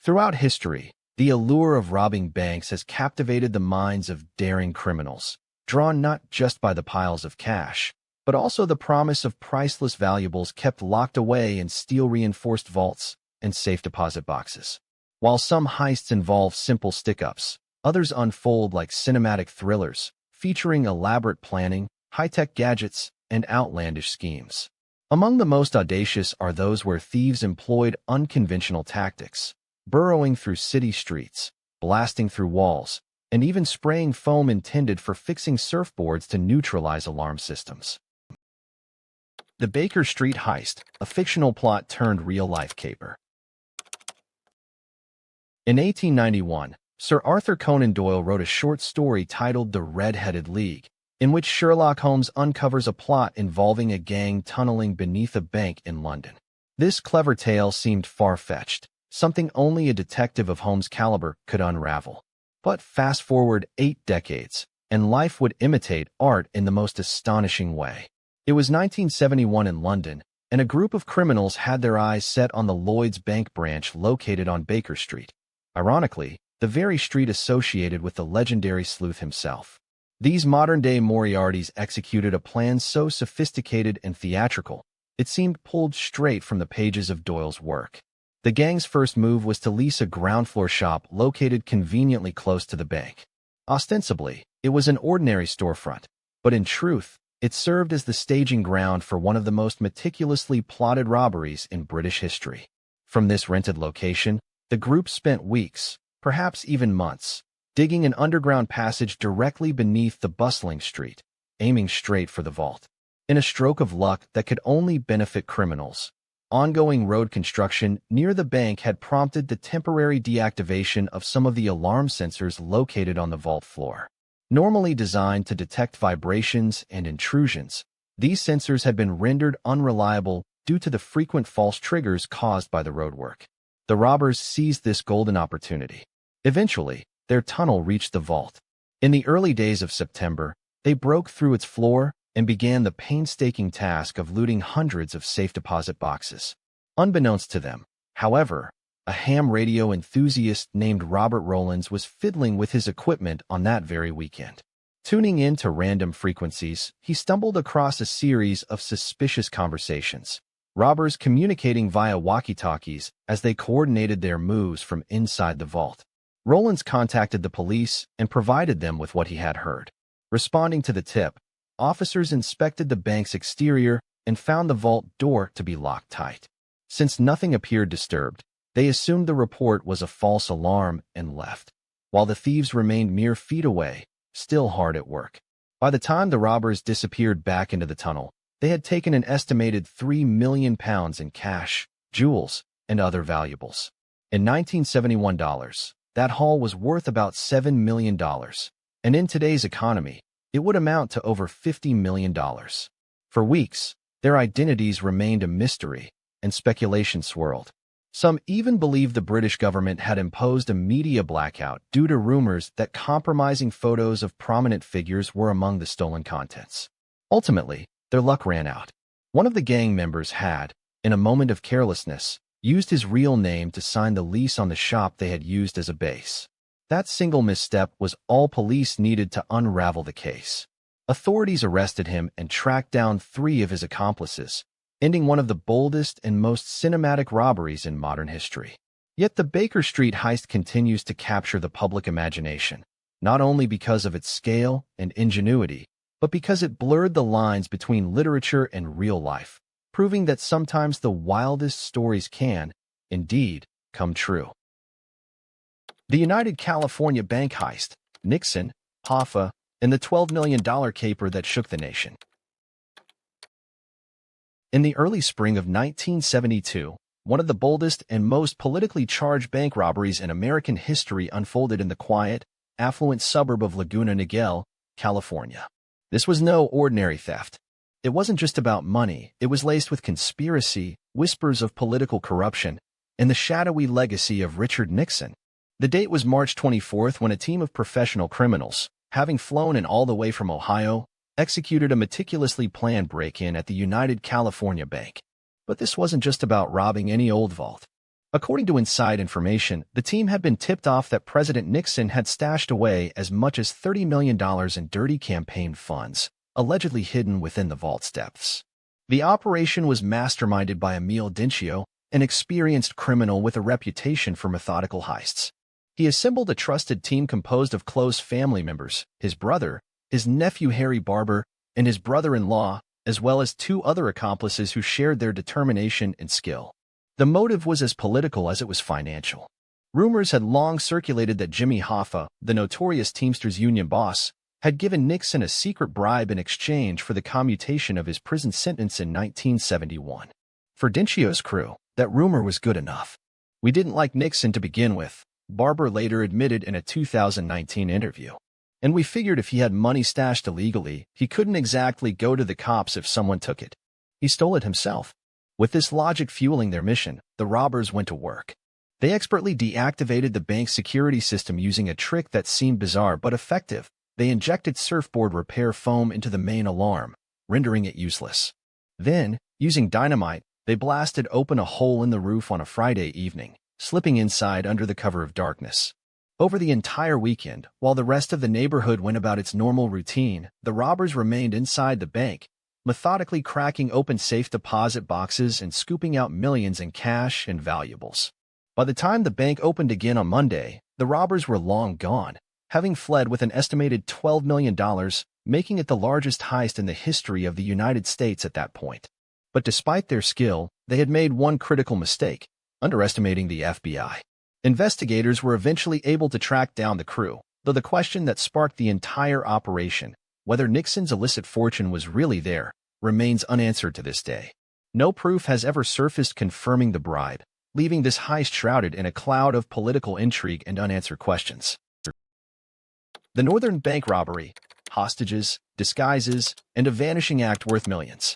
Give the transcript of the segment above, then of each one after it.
Throughout history, the allure of robbing banks has captivated the minds of daring criminals, drawn not just by the piles of cash, but also the promise of priceless valuables kept locked away in steel-reinforced vaults and safe deposit boxes. While some heists involve simple stick-ups, others unfold like cinematic thrillers, featuring elaborate planning, high-tech gadgets, and outlandish schemes. Among the most audacious are those where thieves employed unconventional tactics, burrowing through city streets, blasting through walls, and even spraying foam intended for fixing surfboards to neutralize alarm systems. The Baker Street Heist, a fictional plot turned real-life caper. In 1891, Sir Arthur Conan Doyle wrote a short story titled The Red-Headed League, in which Sherlock Holmes uncovers a plot involving a gang tunneling beneath a bank in London. This clever tale seemed far-fetched, something only a detective of Holmes' caliber could unravel. But fast forward 8 decades, and life would imitate art in the most astonishing way. It was 1971 in London, and a group of criminals had their eyes set on the Lloyds Bank branch located on Baker Street. Ironically, the very street associated with the legendary sleuth himself. These modern-day Moriartys executed a plan so sophisticated and theatrical, it seemed pulled straight from the pages of Doyle's work. The gang's first move was to lease a ground-floor shop located conveniently close to the bank. Ostensibly, it was an ordinary storefront, but in truth, it served as the staging ground for one of the most meticulously plotted robberies in British history. From this rented location, the group spent weeks, perhaps even months, digging an underground passage directly beneath the bustling street, aiming straight for the vault. In a stroke of luck that could only benefit criminals, ongoing road construction near the bank had prompted the temporary deactivation of some of the alarm sensors located on the vault floor. Normally designed to detect vibrations and intrusions, these sensors had been rendered unreliable due to the frequent false triggers caused by the roadwork. The robbers seized this golden opportunity. Eventually, their tunnel reached the vault. In the early days of September, they broke through its floor and began the painstaking task of looting hundreds of safe deposit boxes. Unbeknownst to them, however, a ham radio enthusiast named Robert Rowlands was fiddling with his equipment on that very weekend. Tuning in to random frequencies, he stumbled across a series of suspicious conversations, robbers communicating via walkie-talkies as they coordinated their moves from inside the vault. Rowlands contacted the police and provided them with what he had heard. Responding to the tip, officers inspected the bank's exterior and found the vault door to be locked tight. Since nothing appeared disturbed, they assumed the report was a false alarm and left, while the thieves remained mere feet away, still hard at work. By the time the robbers disappeared back into the tunnel, they had taken an estimated £3 million in cash, jewels, and other valuables. In 1971, that haul was worth about $7 million, and in today's economy, it would amount to over $50 million. For weeks, their identities remained a mystery, and speculation swirled. Some even believed the British government had imposed a media blackout due to rumors that compromising photos of prominent figures were among the stolen contents. Ultimately, their luck ran out. One of the gang members had, in a moment of carelessness, used his real name to sign the lease on the shop they had used as a base. That single misstep was all police needed to unravel the case. Authorities arrested him and tracked down 3 of his accomplices, ending one of the boldest and most cinematic robberies in modern history. Yet the Baker Street heist continues to capture the public imagination, not only because of its scale and ingenuity, but because it blurred the lines between literature and real life, proving that sometimes the wildest stories can, indeed, come true. The United California Bank Heist, Nixon, Hoffa, and the $12 million caper that shook the nation. In the early spring of 1972, one of the boldest and most politically charged bank robberies in American history unfolded in the quiet, affluent suburb of Laguna Niguel, California. This was no ordinary theft. It wasn't just about money, it was laced with conspiracy, whispers of political corruption, and the shadowy legacy of Richard Nixon. The date was March 24th when a team of professional criminals, having flown in all the way from Ohio, executed a meticulously planned break-in at the United California Bank. But this wasn't just about robbing any old vault. According to inside information, the team had been tipped off that President Nixon had stashed away as much as $30 million in dirty campaign funds, allegedly hidden within the vault's depths. The operation was masterminded by Emil Dincio, an experienced criminal with a reputation for methodical heists. He assembled a trusted team composed of close family members, his brother, his nephew Harry Barber, and his brother-in-law, as well as two other accomplices who shared their determination and skill. The motive was as political as it was financial. Rumors had long circulated that Jimmy Hoffa, the notorious Teamsters union boss, had given Nixon a secret bribe in exchange for the commutation of his prison sentence in 1971. For Dincio's crew, that rumor was good enough. "We didn't like Nixon to begin with," Barber later admitted in a 2019 interview. "And we figured if he had money stashed illegally, he couldn't exactly go to the cops if someone took it. He stole it himself." With this logic fueling their mission, the robbers went to work. They expertly deactivated the bank's security system using a trick that seemed bizarre but effective. They injected surfboard repair foam into the main alarm, rendering it useless. Then, using dynamite, they blasted open a hole in the roof on a Friday evening, slipping inside under the cover of darkness. Over the entire weekend, while the rest of the neighborhood went about its normal routine, the robbers remained inside the bank, methodically cracking open safe deposit boxes and scooping out millions in cash and valuables. By the time the bank opened again on Monday, the robbers were long gone, having fled with an estimated $12 million, making it the largest heist in the history of the United States at that point. But despite their skill, they had made one critical mistake: underestimating the FBI. Investigators were eventually able to track down the crew, though the question that sparked the entire operation, whether Nixon's illicit fortune was really there, remains unanswered to this day. No proof has ever surfaced confirming the bribe, leaving this heist shrouded in a cloud of political intrigue and unanswered questions. The Northern Bank robbery: hostages, disguises, and a vanishing act worth millions.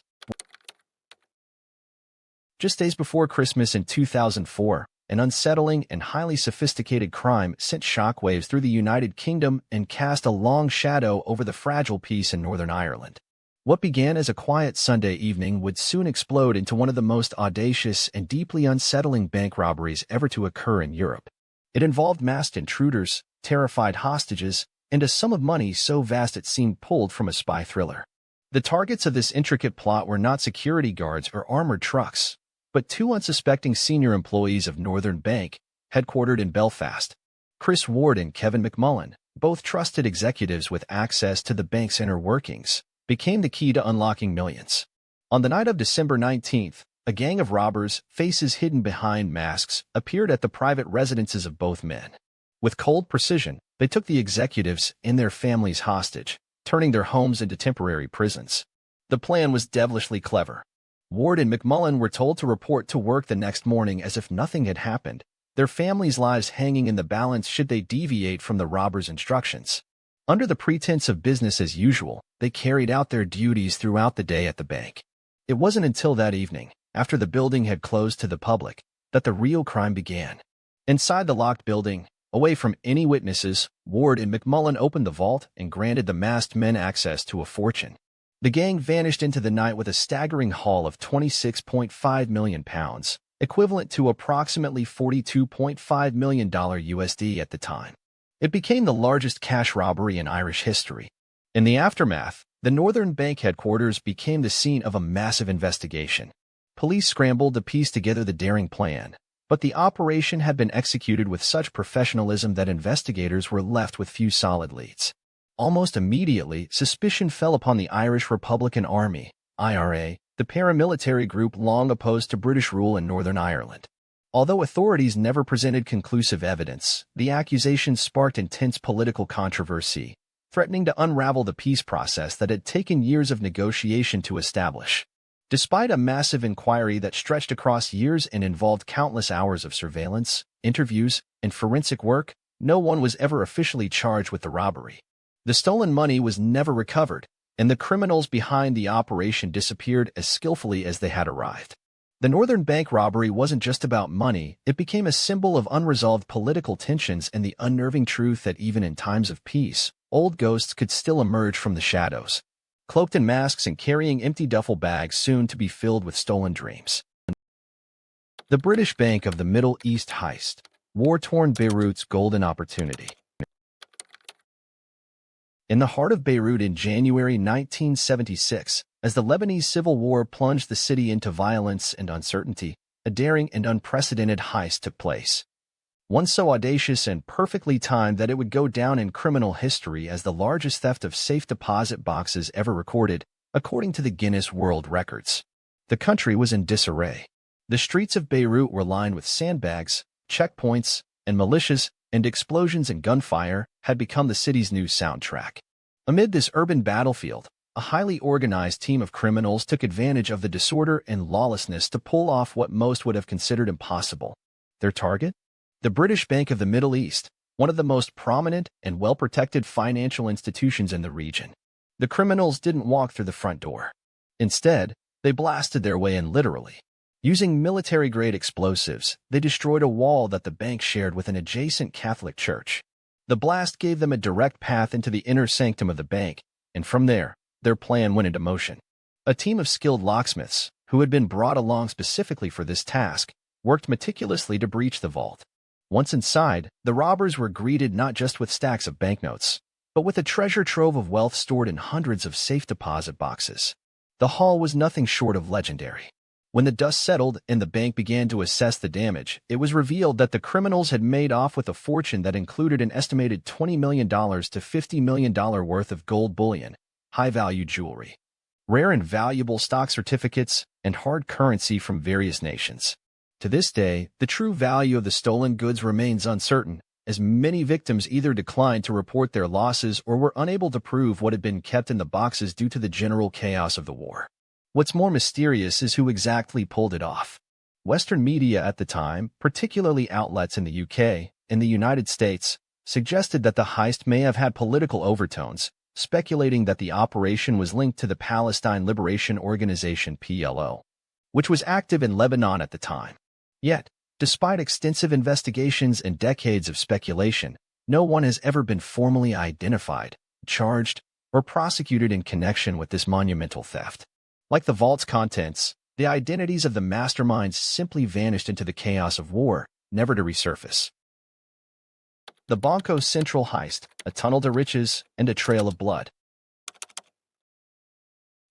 Just days before Christmas in 2004, an unsettling and highly sophisticated crime sent shockwaves through the United Kingdom and cast a long shadow over the fragile peace in Northern Ireland. What began as a quiet Sunday evening would soon explode into one of the most audacious and deeply unsettling bank robberies ever to occur in Europe. It involved masked intruders, terrified hostages, and a sum of money so vast it seemed pulled from a spy thriller. The targets of this intricate plot were not security guards or armored trucks, but two unsuspecting senior employees of Northern Bank, headquartered in Belfast. Chris Ward and Kevin McMullen, both trusted executives with access to the bank's inner workings, became the key to unlocking millions. On the night of December 19th, a gang of robbers, faces hidden behind masks, appeared at the private residences of both men. With cold precision, they took the executives and their families hostage, turning their homes into temporary prisons. The plan was devilishly clever. Ward and McMullen were told to report to work the next morning as if nothing had happened, their families' lives hanging in the balance should they deviate from the robbers' instructions. Under the pretense of business as usual, they carried out their duties throughout the day at the bank. It wasn't until that evening, after the building had closed to the public, that the real crime began. Inside the locked building, away from any witnesses, Ward and McMullen opened the vault and granted the masked men access to a fortune. The gang vanished into the night with a staggering haul of £26.5 million, equivalent to approximately $42.5 million USD at the time. It became the largest cash robbery in Irish history. In the aftermath, the Northern Bank headquarters became the scene of a massive investigation. Police scrambled to piece together the daring plan, but the operation had been executed with such professionalism that investigators were left with few solid leads. Almost immediately, suspicion fell upon the Irish Republican Army, IRA, the paramilitary group long opposed to British rule in Northern Ireland. Although authorities never presented conclusive evidence, the accusations sparked intense political controversy, threatening to unravel the peace process that had taken years of negotiation to establish. Despite a massive inquiry that stretched across years and involved countless hours of surveillance, interviews, and forensic work, no one was ever officially charged with the robbery. The stolen money was never recovered, and the criminals behind the operation disappeared as skillfully as they had arrived. The Northern Bank robbery wasn't just about money, it became a symbol of unresolved political tensions and the unnerving truth that even in times of peace, old ghosts could still emerge from the shadows, cloaked in masks and carrying empty duffel bags soon to be filled with stolen dreams. The British Bank of the Middle East heist, war-torn Beirut's golden opportunity. In the heart of Beirut in January 1976, as the Lebanese Civil War plunged the city into violence and uncertainty, a daring and unprecedented heist took place. One so audacious and perfectly timed that it would go down in criminal history as the largest theft of safe deposit boxes ever recorded, according to the Guinness World Records. The country was in disarray. The streets of Beirut were lined with sandbags, checkpoints, and militias, and explosions and gunfire had become the city's new soundtrack. Amid this urban battlefield, a highly organized team of criminals took advantage of the disorder and lawlessness to pull off what most would have considered impossible. Their target? The British Bank of the Middle East, one of the most prominent and well-protected financial institutions in the region. The criminals didn't walk through the front door. Instead, they blasted their way in literally. Using military-grade explosives, they destroyed a wall that the bank shared with an adjacent Catholic church. The blast gave them a direct path into the inner sanctum of the bank, and from there, their plan went into motion. A team of skilled locksmiths, who had been brought along specifically for this task, worked meticulously to breach the vault. Once inside, the robbers were greeted not just with stacks of banknotes, but with a treasure trove of wealth stored in hundreds of safe deposit boxes. The haul was nothing short of legendary. When the dust settled and the bank began to assess the damage, it was revealed that the criminals had made off with a fortune that included an estimated $20 million to $50 million worth of gold bullion, high-value jewelry, rare and valuable stock certificates, and hard currency from various nations. To this day, the true value of the stolen goods remains uncertain, as many victims either declined to report their losses or were unable to prove what had been kept in the boxes due to the general chaos of the war. What's more mysterious is who exactly pulled it off. Western media at the time, particularly outlets in the UK and the United States, suggested that the heist may have had political overtones, speculating that the operation was linked to the Palestine Liberation Organization (PLO), which was active in Lebanon at the time. Yet, despite extensive investigations and decades of speculation, no one has ever been formally identified, charged, or prosecuted in connection with this monumental theft. Like the vault's contents, the identities of the masterminds simply vanished into the chaos of war, never to resurface. The Banco Central heist, a tunnel to riches and a trail of blood.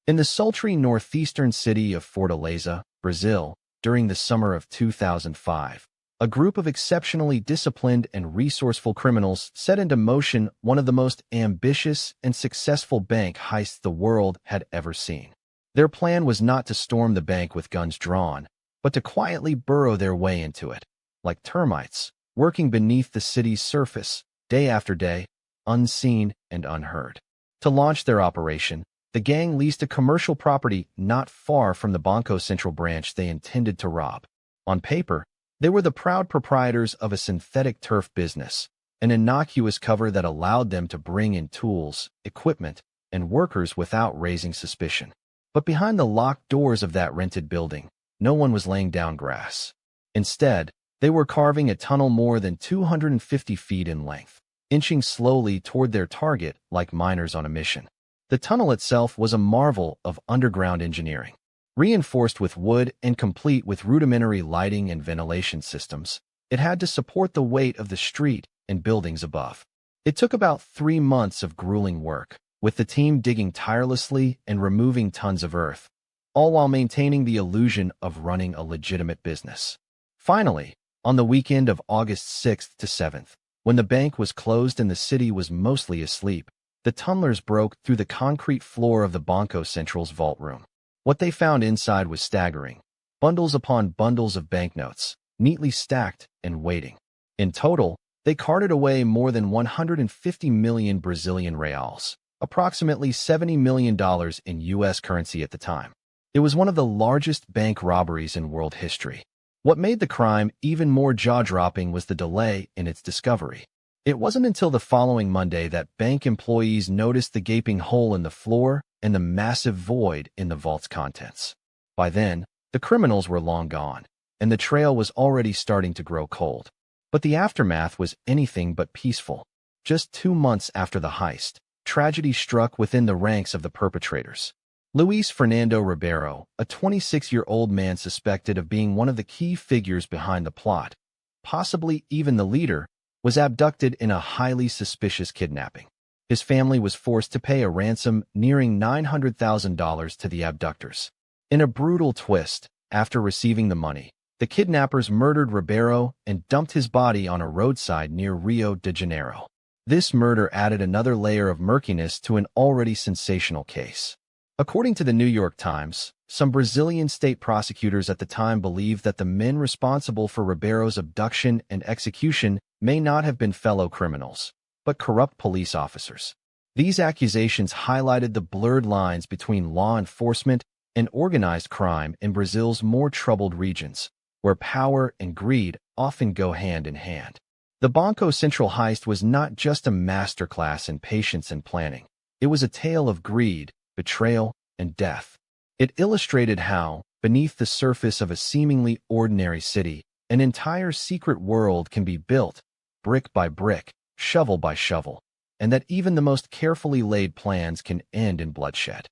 In the sultry northeastern city of Fortaleza, Brazil, during the summer of 2005, a group of exceptionally disciplined and resourceful criminals set into motion one of the most ambitious and successful bank heists the world had ever seen. Their plan was not to storm the bank with guns drawn, but to quietly burrow their way into it, like termites, working beneath the city's surface, day after day, unseen and unheard. To launch their operation, the gang leased a commercial property not far from the Banco Central branch they intended to rob. On paper, they were the proud proprietors of a synthetic turf business, an innocuous cover that allowed them to bring in tools, equipment, and workers without raising suspicion. But behind the locked doors of that rented building, no one was laying down grass. Instead, they were carving a tunnel more than 250 feet in length, inching slowly toward their target like miners on a mission. The tunnel itself was a marvel of underground engineering. Reinforced with wood and complete with rudimentary lighting and ventilation systems, it had to support the weight of the street and buildings above. It took about 3 months of grueling work, with the team digging tirelessly and removing tons of earth, all while maintaining the illusion of running a legitimate business. Finally, on the weekend of August 6th to 7th, when the bank was closed and the city was mostly asleep, the tunnelers broke through the concrete floor of the Banco Central's vault room. What they found inside was staggering. Bundles upon bundles of banknotes, neatly stacked and waiting. In total, they carted away more than 150 million Brazilian reals, approximately $70 million in U.S. currency at the time. It was one of the largest bank robberies in world history. What made the crime even more jaw-dropping was the delay in its discovery. It wasn't until the following Monday that bank employees noticed the gaping hole in the floor and the massive void in the vault's contents. By then, the criminals were long gone, and the trail was already starting to grow cold. But the aftermath was anything but peaceful. Just 2 months after the heist, tragedy struck within the ranks of the perpetrators. Luis Fernando Ribeiro, a 26-year-old man suspected of being one of the key figures behind the plot, possibly even the leader, was abducted in a highly suspicious kidnapping. His family was forced to pay a ransom nearing $900,000 to the abductors. In a brutal twist, after receiving the money, the kidnappers murdered Ribeiro and dumped his body on a roadside near Rio de Janeiro. This murder added another layer of murkiness to an already sensational case. According to the New York Times, some Brazilian state prosecutors at the time believed that the men responsible for Ribeiro's abduction and execution may not have been fellow criminals, but corrupt police officers. These accusations highlighted the blurred lines between law enforcement and organized crime in Brazil's more troubled regions, where power and greed often go hand in hand. The Banco Central heist was not just a masterclass in patience and planning. It was a tale of greed, betrayal, and death. It illustrated how, beneath the surface of a seemingly ordinary city, an entire secret world can be built, brick by brick, shovel by shovel, and that even the most carefully laid plans can end in bloodshed.